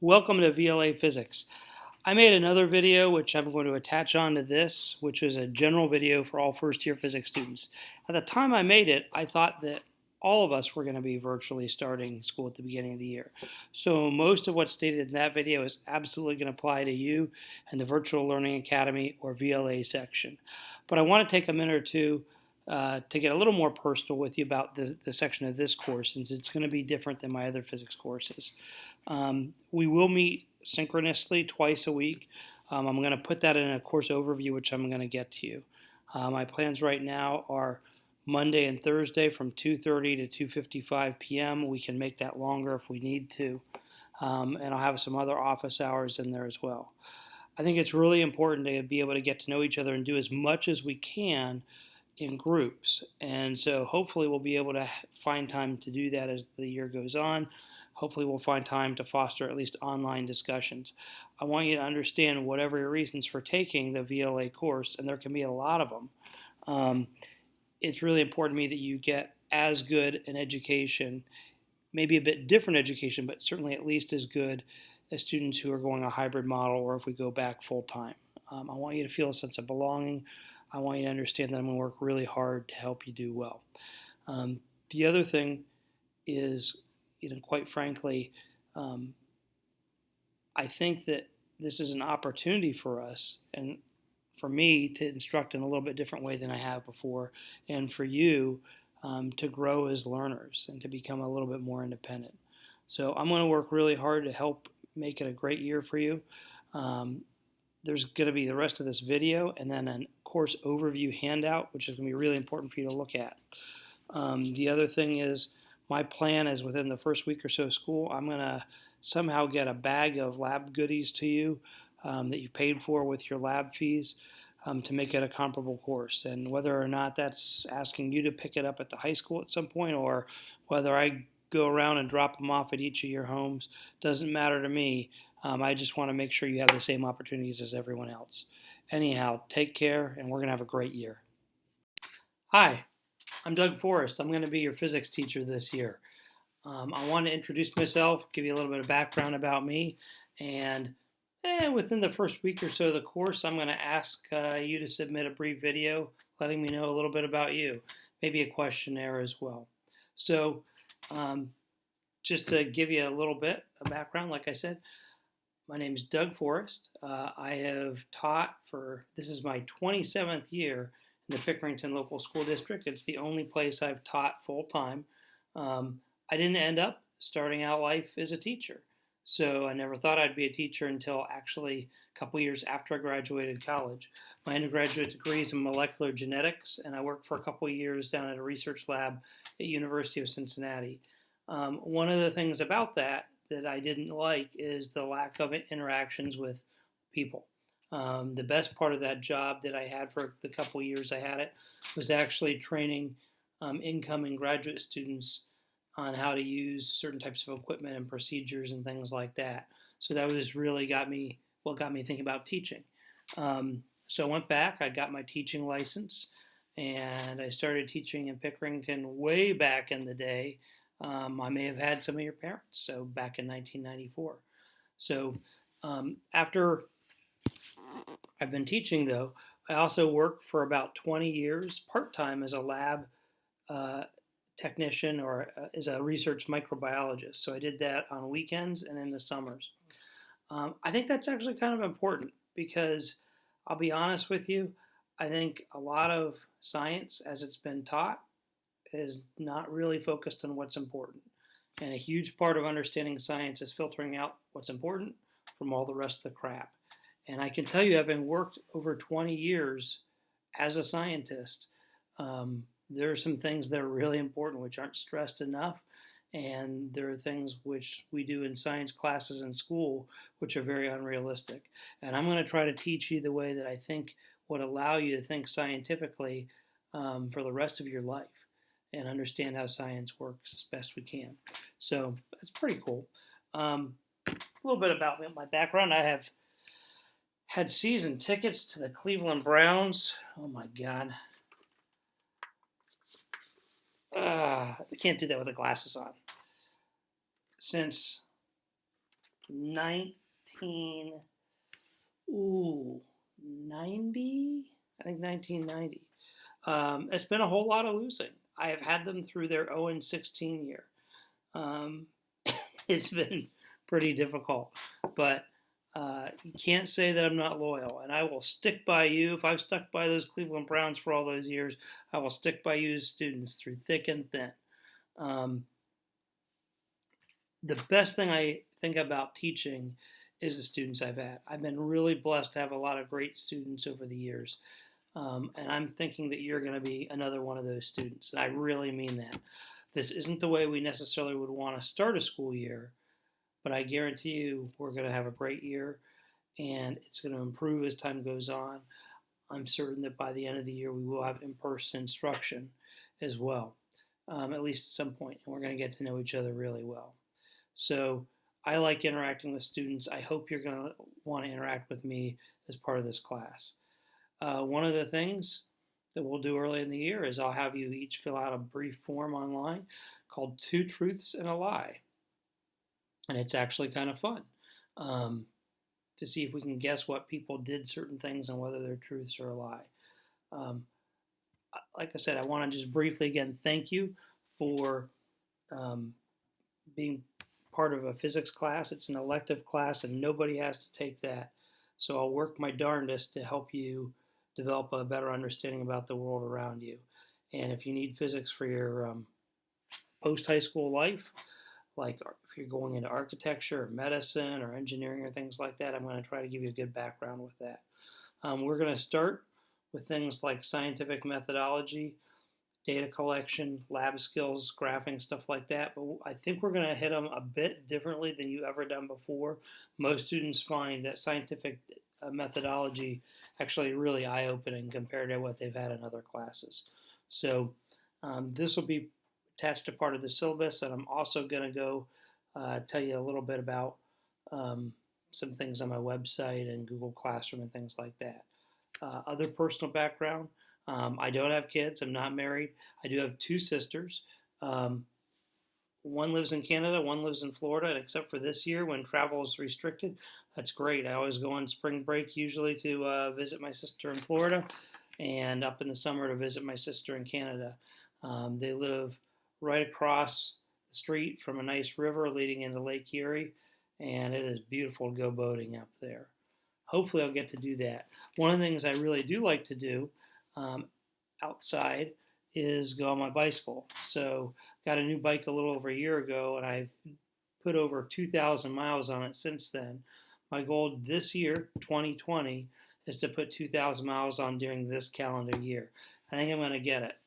Welcome to VLA Physics. I made another video which I'm going to attach onto this, which is a general video for all first year physics students. At the time I made it, I thought that all of us were going to be virtually starting school at the beginning of the year. So most of what's stated in that video is absolutely going to apply to you and the Virtual Learning Academy or VLA section. But I want to take a minute or two to get a little more personal with you about the section of this course, since it's going to be different than my other physics courses. We will meet synchronously twice a week. I'm going to put that in a course overview, which I'm going to get to you. My plans right now are Monday and Thursday from 2:30 to 2:55 p.m. We can make that longer if we need to. And I'll have some other office hours in there as well. I think it's really important to be able to get to know each other and do as much as we can in groups. And so hopefully we'll be able to find time to do that as the year goes on. Hopefully we'll find time to foster at least online discussions. I want you to understand whatever your reasons for taking the VLA course, and there can be a lot of them. It's really important to me that you get as good an education, maybe a bit different education, but certainly at least as good as students who are going a hybrid model or if we go back full time. I want you to feel a sense of belonging. I want you to understand that I'm going to work really hard to help you do well. The other thing is, quite frankly, I think that this is an opportunity for us and for me to instruct in a little bit different way than I have before, and for you to grow as learners and to become a little bit more independent. So I'm going to work really hard to help make it a great year for you. There's going to be the rest of this video and then a course overview handout, which is going to be really important for you to look at. The other thing is, my plan is within the first week or so of school, I'm going to somehow get a bag of lab goodies to you that you paid for with your lab fees to make it a comparable course. And whether or not that's asking you to pick it up at the high school at some point or whether I go around and drop them off at each of your homes doesn't matter to me. I just want to make sure you have the same opportunities as everyone else. Anyhow, take care, and we're going to have a great year. Hi, I'm Doug Forrest. I'm going to be your physics teacher this year. I want to introduce myself, give you a little bit of background about me, and within the first week or so of the course, I'm going to ask you to submit a brief video letting me know a little bit about you, maybe a questionnaire as well. So just to give you a little bit of background, like I said, my name is Doug Forrest. I have taught this is my 27th year in the Pickerington Local School District. It's the only place I've taught full time. I didn't end up starting out life as a teacher. So I never thought I'd be a teacher until actually a couple years after I graduated college. My undergraduate degree is in molecular genetics, and I worked for a couple years down at a research lab at University of Cincinnati. One of the things about that I didn't like is the lack of interactions with people. The best part of that job that I had for the couple years I had it was actually training incoming graduate students on how to use certain types of equipment and procedures and things like that. So that was really got me thinking about teaching. So I went back, I got my teaching license, and I started teaching in Pickerington way back in the day. I may have had some of your parents, so back in 1994. So after I've been teaching, though, I also worked for about 20 years part-time as a lab technician or as a research microbiologist. So I did that on weekends and in the summers. I think that's actually kind of important because I'll be honest with you, I think a lot of science as it's been taught is not really focused on what's important. And a huge part of understanding science is filtering out what's important from all the rest of the crap. And I can tell you, having worked over 20 years as a scientist, there are some things that are really important which aren't stressed enough. And there are things which we do in science classes in school which are very unrealistic. And I'm going to try to teach you the way that I think would allow you to think scientifically for the rest of your life and understand how science works as best we can. So that's pretty cool. A little bit about my background. I have had season tickets to the Cleveland Browns. Oh my God. I can't do that with the glasses on. Since 1990. I think 1990. It's been a whole lot of losing. I have had them through their 0-16 year. Um, it's been pretty difficult, but you can't say that I'm not loyal, and I will stick by you. If I've stuck by those Cleveland Browns for all those years, I will stick by you as students through thick and thin. The best thing I think about teaching is the students I've had. I've been really blessed to have a lot of great students over the years. And I'm thinking that you're going to be another one of those students. And I really mean that. This isn't the way we necessarily would want to start a school year, but I guarantee you we're going to have a great year and it's going to improve as time goes on. I'm certain that by the end of the year we will have in-person instruction as well, at least at some point, and we're going to get to know each other really well. So I like interacting with students. I hope you're going to want to interact with me as part of this class. One of the things that we'll do early in the year is I'll have you each fill out a brief form online called 2 Truths and a Lie. And it's actually kind of fun to see if we can guess what people did certain things and whether they're truths or a lie. Like I said, I want to just briefly again thank you for being part of a physics class. It's an elective class and nobody has to take that. So I'll work my darndest to help you develop a better understanding about the world around you. And if you need physics for your post-high school life, like if you're going into architecture or medicine or engineering or things like that, I'm going to try to give you a good background with that. We're going to start with things like scientific methodology, data collection, lab skills, graphing, stuff like that. But I think we're going to hit them a bit differently than you've ever done before. Most students find that scientific methodology actually really eye-opening compared to what they've had in other classes. So this will be attached to part of the syllabus, and I'm also going to go tell you a little bit about some things on my website and Google Classroom and things like that. Other personal background, I don't have kids. I'm not married. I do have 2 sisters. One lives in Canada, one lives in Florida, and except for this year when travel is restricted, that's great. I always go on spring break usually to visit my sister in Florida and up in the summer to visit my sister in Canada. They live right across the street from a nice river leading into Lake Erie, and it is beautiful to go boating up there. Hopefully I'll get to do that. One of the things I really do like to do outside is go on my bicycle. So got a new bike a little over a year ago, and I've put over 2,000 miles on it since then. My goal this year, 2020, is to put 2,000 miles on during this calendar year. I think I'm going to get it.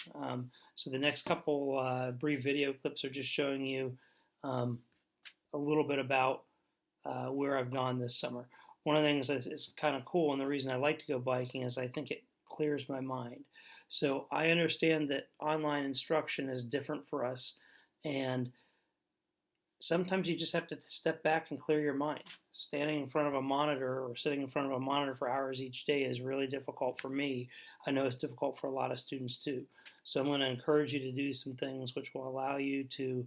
So the next couple brief video clips are just showing you a little bit about where I've gone this summer. One of the things that's kind of cool, and the reason I like to go biking is I think it clears my mind. So I understand that online instruction is different for us, and sometimes you just have to step back and clear your mind. Standing in front of a monitor or sitting in front of a monitor for hours each day is really difficult for me. I know it's difficult for a lot of students too. So I'm going to encourage you to do some things which will allow you to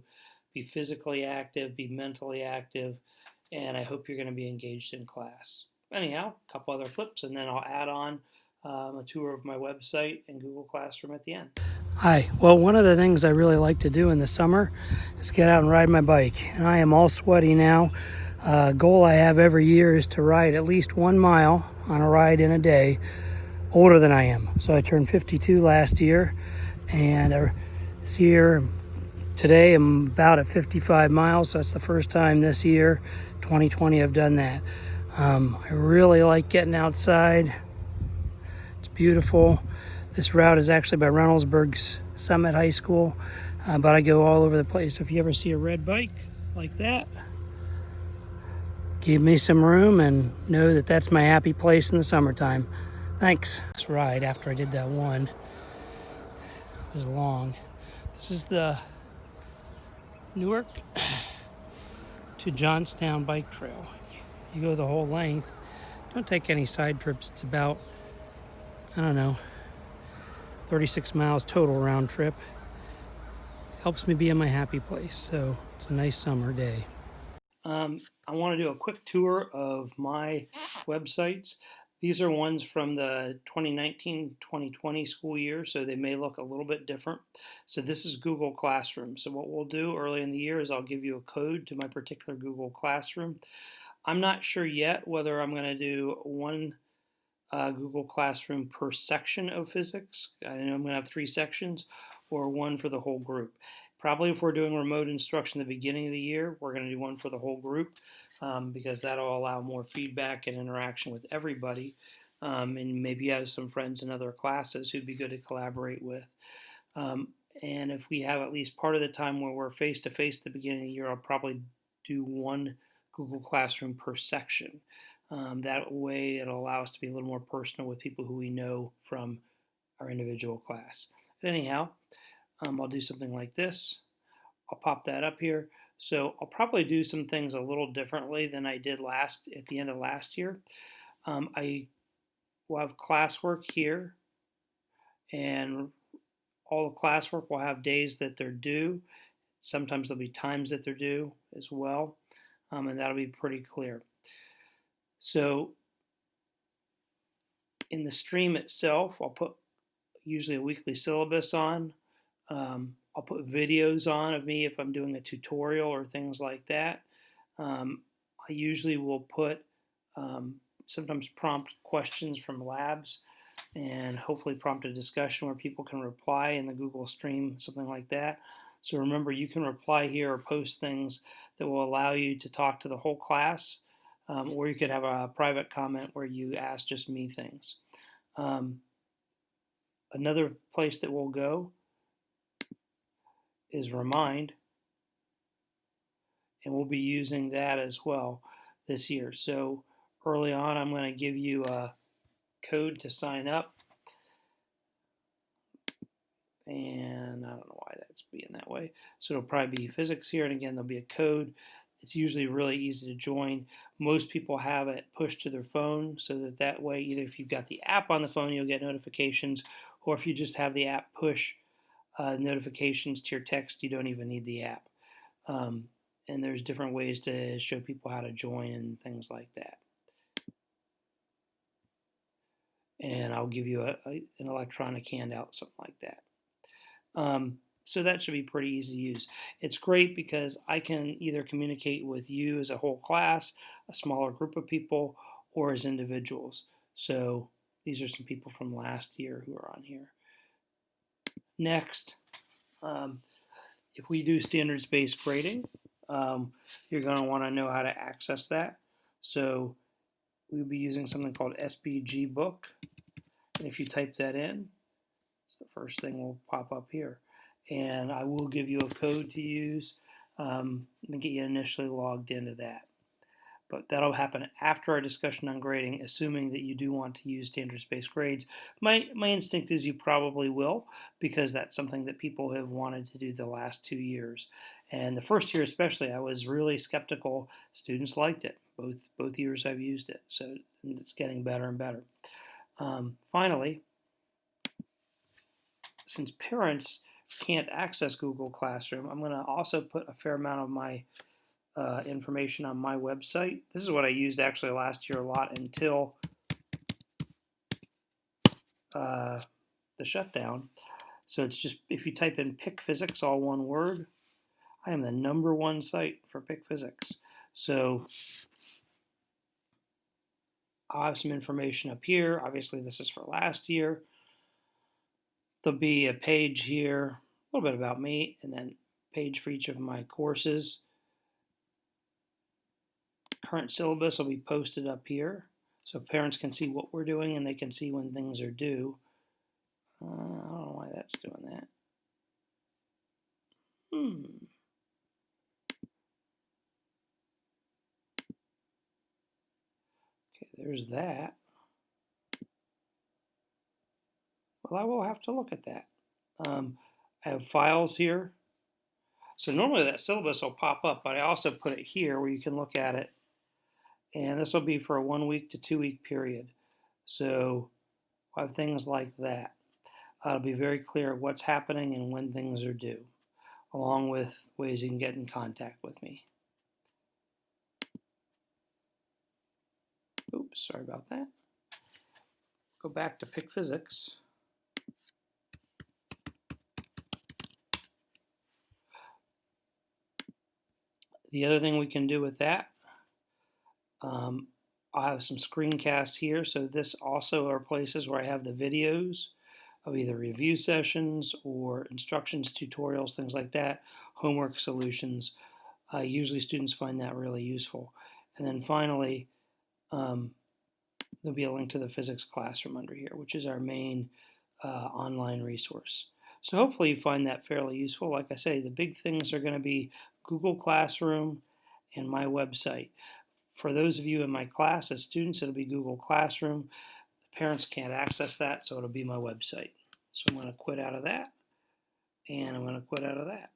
be physically active, be mentally active, and I hope you're going to be engaged in class. Anyhow, a couple other clips, and then I'll add on a tour of my website and Google Classroom at the end. Hi. Well, one of the things I really like to do in the summer is get out and ride my bike. And I am all sweaty now. Goal I have every year is to ride at least 1 mile on a ride in a day, older than I am. So I turned 52 last year, and this year, today, I'm about at 55 miles. So that's the first time this year, 2020, I've done that. I really like getting outside. It's beautiful. This route is actually by Reynoldsburg's Summit High School, but I go all over the place. If you ever see a red bike like that, give me some room and know that that's my happy place in the summertime. Thanks. This ride after I did that one was long. This is the Newark to Johnstown bike trail. You go the whole length. Don't take any side trips. It's about, I don't know, 36 miles total round trip. Helps me be in my happy place, so it's a nice summer day. I want to do a quick tour of my websites. These are ones from the 2019-2020 school year, so they may look a little bit different. So this is Google Classroom. So what we'll do early in the year is I'll give you a code to my particular Google Classroom. I'm not sure yet whether I'm going to do one Google Classroom per section of physics. I know I'm going to have 3 sections, or one for the whole group. Probably if we're doing remote instruction at the beginning of the year, we're going to do one for the whole group because that'll allow more feedback and interaction with everybody. And maybe you have some friends in other classes who'd be good to collaborate with. Um, and if we have at least part of the time where we're face to face at the beginning of the year, I'll probably do one Google Classroom per section. That way, it'll allow us to be a little more personal with people who we know from our individual class. But anyhow, I'll do something like this. I'll pop that up here. So I'll probably do some things a little differently than I did at the end of last year. I will have classwork here, and all the classwork will have days that they're due. Sometimes there'll be times that they're due as well, and that'll be pretty clear. So in the stream itself, I'll put usually a weekly syllabus on. I'll put videos on of me if I'm doing a tutorial or things like that. I usually will put sometimes prompt questions from labs and hopefully prompt a discussion where people can reply in the Google Stream, something like that. So remember, you can reply here or post things that will allow you to talk to the whole class, or you could have a private comment where you ask just me things. Another place that we'll go is Remind, and we'll be using that as well this year. So early on, I'm going to give you a code to sign up, and I don't know why that's being that way. So it'll probably be physics here, and again, there'll be a code. It's usually really easy to join. Most people have it pushed to their phone, so that way, either if you've got the app on the phone, you'll get notifications, or if you just have the app push notifications to your text, you don't even need the app. And there's different ways to show people how to join and things like that. And I'll give you an electronic handout, something like that. So that should be pretty easy to use. It's great because I can either communicate with you as a whole class, a smaller group of people, or as individuals. So these are some people from last year who are on here. Next, if we do standards-based grading, you're going to want to know how to access that. So we'll be using something called SBG Book. And if you type that in, it's the first thing will pop up here. And I will give you a code to use and get you initially logged into that. But that'll happen after our discussion on grading, assuming that you do want to use standards-based grades. My instinct is you probably will, because that's something that people have wanted to do the last 2 years. And the first year especially, I was really skeptical. Students liked it. Both years I've used it, so it's getting better and better. Finally, since parents can't access Google Classroom, I'm going to also put a fair amount of my information on my website. This is what I used actually last year a lot until the shutdown. So it's just, if you type in Pick Physics, all one word, I am the #1 site for Pick Physics. So I'll have some information up here. Obviously, this is for last year. There'll be a page here, a little bit about me, and then a page for each of my courses. Current syllabus will be posted up here, so parents can see what we're doing and they can see when things are due. I don't know why that's doing that. Okay, there's that. Well, I will have to look at that. I have files here. So normally that syllabus will pop up, but I also put it here where you can look at it. And this will be for a 1 week to 2 week period. So I'll have things like that. It'll be very clear what's happening and when things are due, along with ways you can get in contact with me. sorry about that. Go back to Pick Physics. The other thing we can do with that, I have some screencasts here. So this also are places where I have the videos of either review sessions or instructions, tutorials, things like that, homework solutions. Usually students find that really useful. And then finally, there'll be a link to the physics classroom under here, which is our main online resource. So hopefully you find that fairly useful. Like I say, the big things are going to be Google Classroom and my website. For those of you in my class as students, it'll be Google Classroom. The parents can't access that, so it'll be my website. So I'm going to quit out of that, and I'm going to quit out of that.